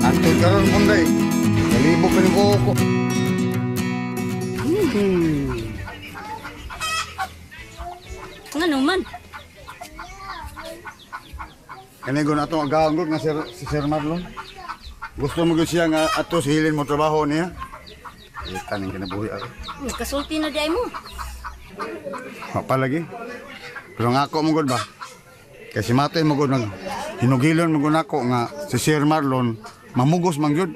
Antod karon punday. Kalibog pa ni ko. Nga naman. Kani go na to agawon nga si Sir Marlon. Gusto mo gyud siya nga ato hilin mo trabaho niya. Ikan ang kinabuhi ako. Kasulti na di ay mo. Pa lagi. Pero nga ako mo gud ba? Kasi matay mo gud nag hinugilon mo gud nako nga si Sir Marlon mamugos man gyud.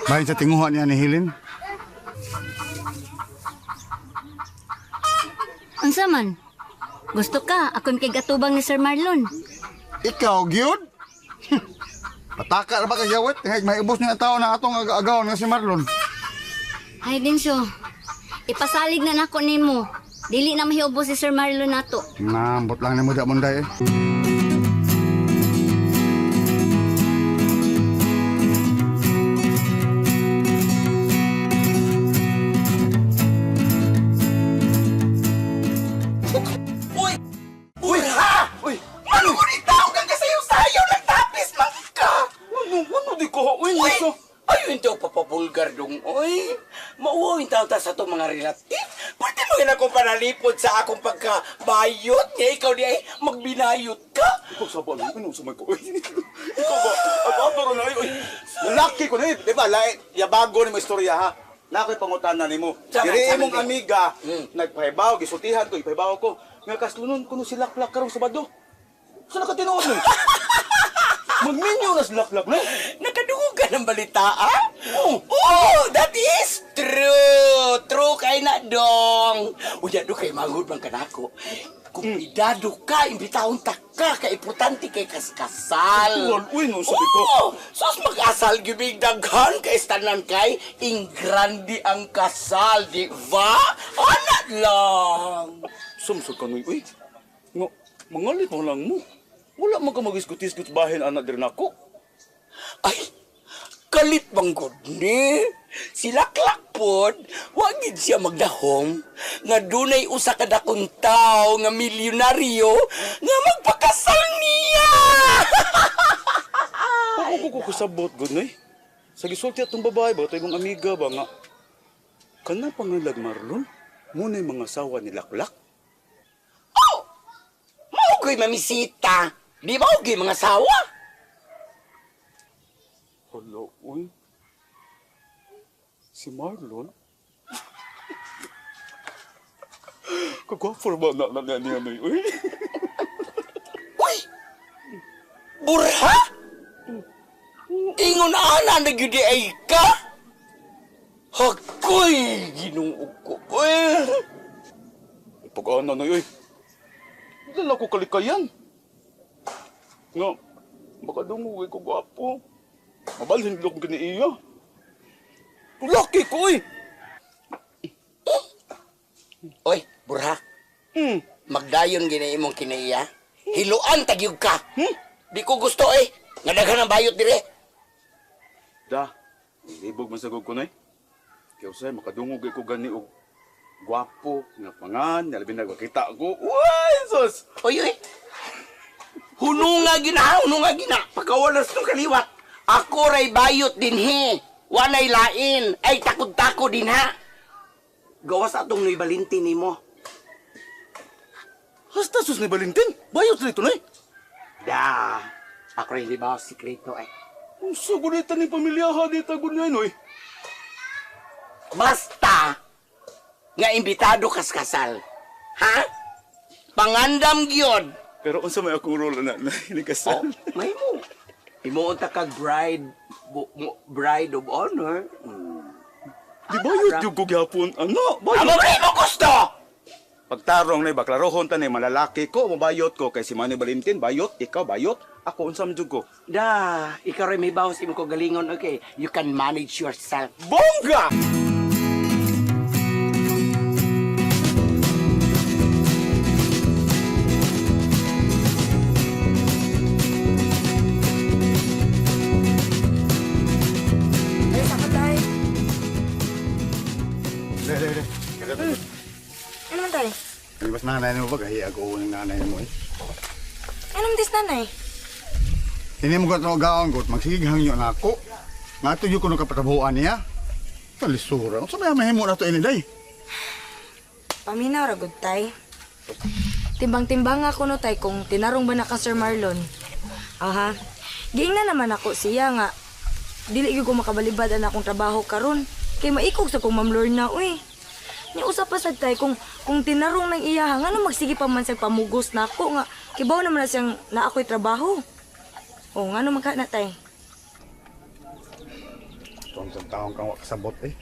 Bahin sa tinguhan niya ni Hilin. Unsa man? Gusto ka akon kay gatubang ni Sir Marlon. Ikaw gyud? Pataka ra ba ka yawit? May ubos niya tao na atong agawon nga si Marlon. Hay Densyo. Ipasalig na nako nimo. Dili na mahiubos si Sir Marlon nato. Nambot lang ni mo da munday eh. Uy! Uy! Ha! Uy! Ano ko ni tao kang kasayo-sayo nagtapis man ka? Ano di ko? Uy! Uy! Ayun ito papabulgar dong. Uy! Mauwawin tao ta sa itong mga relative. Pwede mo yun akong panalipod sa akong pagkabayot niya. Ikaw di ay magbinayot ka. Ikaw sa balo, ano sa mga ko? Ikaw ba? Ako na uy. Lalaki ko na di ba? Yabago ni mo istorya ha. Nakoy pangutana nimo. Diri imong amiga, nagpahibaw, gisultihan ko, ipahibaw ko. Nga kaslunon kuno si Laklak karong Sabado. Sa nakatinuod mo? Magminyo na si Laklak na. Nakadungog ka ng balitaan? Oh, that is true. True kay na dong. Unya do kay manghud man kanako. Kumpidado ka, imbitahon ta ka, kay importante kay kaskasal. Uy, no, sabi ko. Oo, sos mag-asal gibig daghan kay stanan kay ingrandi ang kasal, di ba? Anak lang. Sumsog ka nun, uy. Nga, mangalit mo lang mo. Wala man ka mag-iskutis-kutis bahin anak din ako. Ay, kalit bang god ni? Si Laklak pod, wagid siya magdahom nga dunay usa ka dakong tawo nga milyonaryo nga magpakasal niya. Ako kusabot, good na Sa gisulti atong babae ba, ito yung amiga ba nga. Kana pangalag Marlon, muna yung mga asawa ni Laklak. Oh! Maugoy mamisita. Di maugoy mga sawa. Hala, uy. Si Marlon? Kagwapo ba na niya na uy? Uy! Burha? Ingon ana na gyud ay ka? Hakoy, ginuog ko. Uy! Pag-ana na uy. Dala ko kalikayan. Nga, baka dunguwi ko gwapo. Mabalhin ko kini iya. Laki ko uy! Oy, Burha. Magdayon gina imong kinaiya. Hiluan tagyog ka. Di ko gusto eh. Nga daghan ang bayot dire. Da, ibog masagog ko na Kaya usay, makadungog ko gani og gwapo, nga pangan, nalabi na kita ko. Uy, sus! Oy, oy. Hununga gina. Pagkawalas ng kaliwat. Ako ray bayot din he. Wanay lain. Ay, takod-tako din ha. Gawas atong Noy Valentin ni mo. Hasta sus ni Valentin, bayot dito na Da. Ako rin di ba sikreto eh. Ang sagunita ni pamilyaha dito gunyan, oy. Basta nga imbitado kas kasal. Ha? Pangandam gyud. Pero unsa may akong role na inikasal? May mo. Imuunta kag bride of honor. Di bayot yung kugyapon, ano? Amo rin mo gusto! Pagtarong na baklarohon ta ni malalaki ko, mabayot ko kay si Manny Valentin, bayot, ikaw bayot, ako unsam jud ko. Da, ikaw rin may bawas imo ko galingon, okay? You can manage yourself. Bongga! Ay, sakot tayo. Dede. Ano man tayo? Di bas nanay mo ba gahi ako ng nanay mo eh. Anong dis nanay? Ini mo ko to gaon ko magsigig hangyo na ako. Nga ito yung kuno kapatabuhan niya. Kalisura. Sa may mahimo na ito ini day. Paminaw ra gud tay. Timbang-timbang ako no tay kung tinarong ba na ka Sir Marlon. Aha. Giing na naman ako siya nga. Dili gyud ko makabalibad ang akong trabaho karon. Kay maikog sa kong Ma'am Lorna uy. Ni usap pa sad tay kung tinarong nang iyaha ngano magsige pa man siyang pamugos na ako nga kibaw naman na siyang na ako'y trabaho. O ngano man ka na tay? Itong sa taong kang wakasabot eh.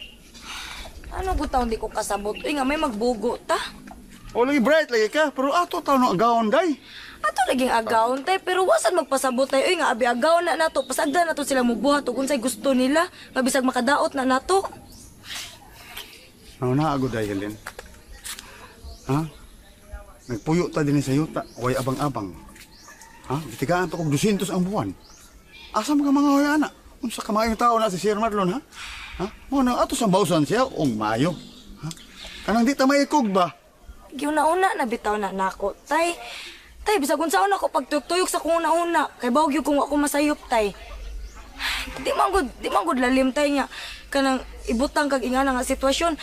Ano gud taon di ko kasabot uy nga may magbugo ta. O lagi bright lagi ka, pero ato tao no agawon day. Ato naging agawon tay pero wasan magpasabot tay uy nga abi agawon na nato pasagdan nato sila mubuhat ug unsay gusto nila nga bisag makadaot na nato. Ano na agad day Helen? Ha? Nagpuyo ta din sa yuta, way abang-abang. Ha? Gitigaan pa kog 200 ang buwan. Asa mga hoy ana? Unsa ka mga tao na si Sir Marlon ha? Ha? Mo na ato sa bawsan siya ong mayo. Ha? Kanang di ta maikog ba? Giuna-una na bitaw na nako tay. Tay bisag unsaon ako pagtuyok sa kung una-una kay bawg gyud kung ako masayop tay. Di man gud lalim tay nga kanang ibutang kag ingana nga sitwasyon.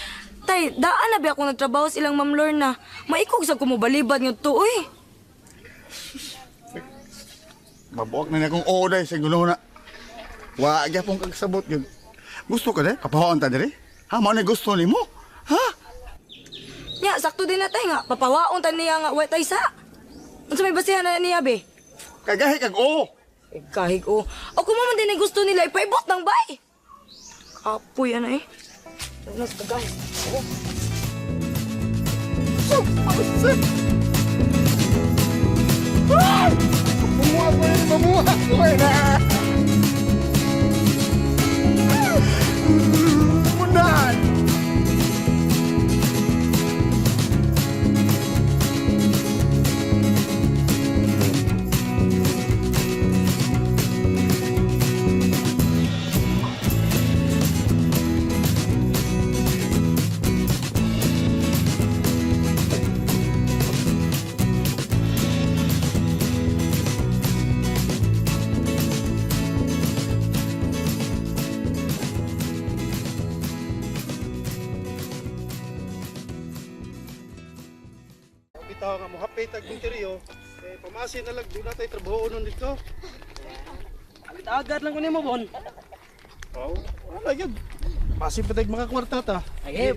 Tay, daan na ba ako nagtrabaho sa ilang Ma'am Lorna? Maikog sa kumubalibad nga to, uy. Mabuak na niya kung oo day sa gulo na. Wa gyapon kag sabot yun. Gusto ka day? Kapahawan ta diri? Ha? Mao na gusto nimo? Ha? Nya, sakto din na tay nga. Papawaon ta niya nga, way tay sa. Unsa may basihan na niya, be? Kagahi kag oo. Eh, kahig o. O kung man din ay gusto nila, ipaibot ng bay. Kapoy, ano eh. Nas kagay. Oh. Pamuha ko yun, pamuha ko yun na. Mundan! Bitaw nga mo hapit ag interior eh pamasin na lang di na tay trabaho nun dito. Agad lang ko nimo bon. Oh, wala gyud. Pasig pa tayong mga kwarta ta. Ay,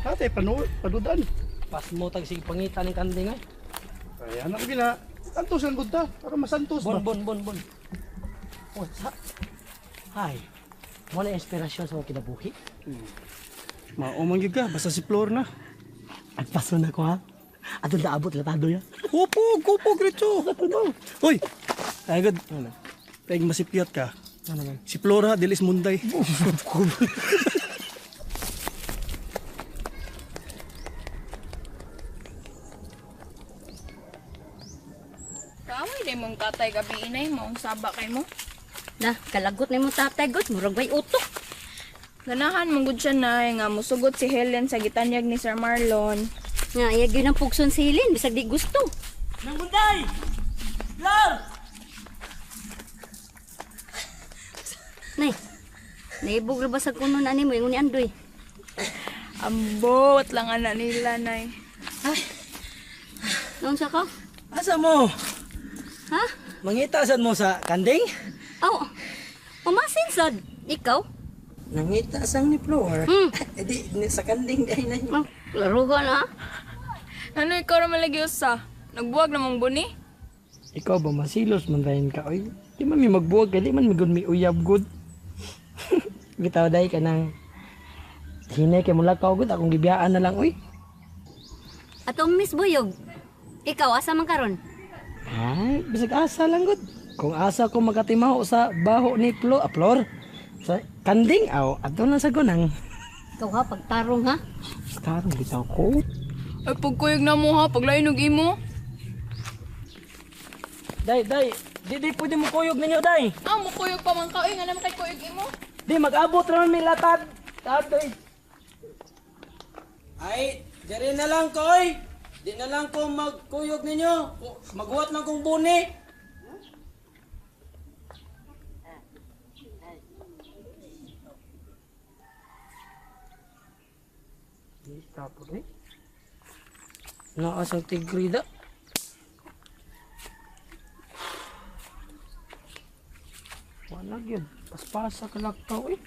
Ate panudan. pas mo tag sige pangita ning kanding ay. Ay anak gina. Santos ang gudta para masantos ba. Bon. Oh, sa. Hay. Mo na inspirasyon sa mga kinabuhi. Maumang gyud ka basta si Flor na. Agpaso na ko ha. Adto na abot latado ya. Kupo gretso. Hoy. Ay gud. Ano? Tayong masipyat ka. Ano man? Si Flora dilis munday. Kamoy na mong tatay gabi inay mo, ang saba kay mo. Na, kalagot ni mo tatay god, murag bay utok. Ganahan mong gud siya na nga musugot si Helen sa gitanyag ni Sir Marlon. Nga, iyag yun ang pugson silin, bisag di gusto. Nang bunday! Lor! Nay, naibog ba sa kuno na ni mo, yung ni Andoy? Ambot lang anak nila, nay. Noon sa ka? Asa mo? Ha? Mangita sad mo sa kanding? Aw, pamasin sad. Ikaw? Nangita sang ni Flor. Hmm. Edi sa kanding dai na. Oh, laro ka na. Ano ikaw ra malagi usa? Nagbuwag na mong buni? Ikaw ba masilos man dayon ka oy? Di man mi magbuwag kay di man mi gud mi uyab gud. Bitaw dai ka nang hinay kay mula ka gud akong gibiyaan na lang oy. Atong Miss Buyog, ikaw asa man karon? Ay, bisag asa lang gud. Kung asa ko makatimaw sa baho ni Flor, sa kanding aw adto na sa gunang. Ikaw ha, pagtarong ha? Tarong bitaw ko. Ay pagkuyog na mo ha, paglain og imo. Day, di pwede mo kuyog ninyo, day. Ah, mukuyog pa man ka. Uy, nga naman kay kuyog imo. Di, mag-abot naman may latad. Tatay. Ay, diri na lang, koy. Di na lang ko magkuyog ninyo. Maghuwat lang kong buni. Tapos eh. Naasang tigrida. Wala yun. Paspasa ka laktaw eh.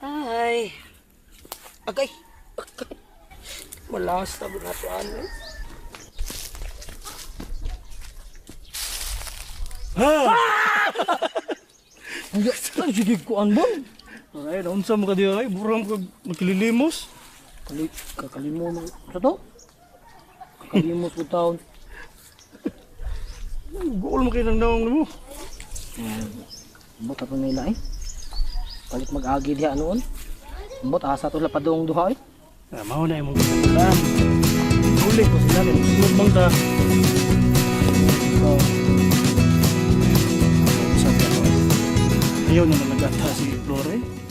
Ay. Agay. Malas na ba nato ano eh. Ang sige ko an bon. Ay, naunsa mo ka diya ay, burang ka magkililimos. Kakalimo mo. Sa to? Kakalimo ko taon. Goal mo kayo ng naong mo. Bot ako nila eh. Palit mag-agi diha noon. Bot asa to lapadong duha eh. Ah, mao na yung mga kasalan. Huli ko sila, sunod bang ta. So, Sabi ako, ayaw na nagata si Flore.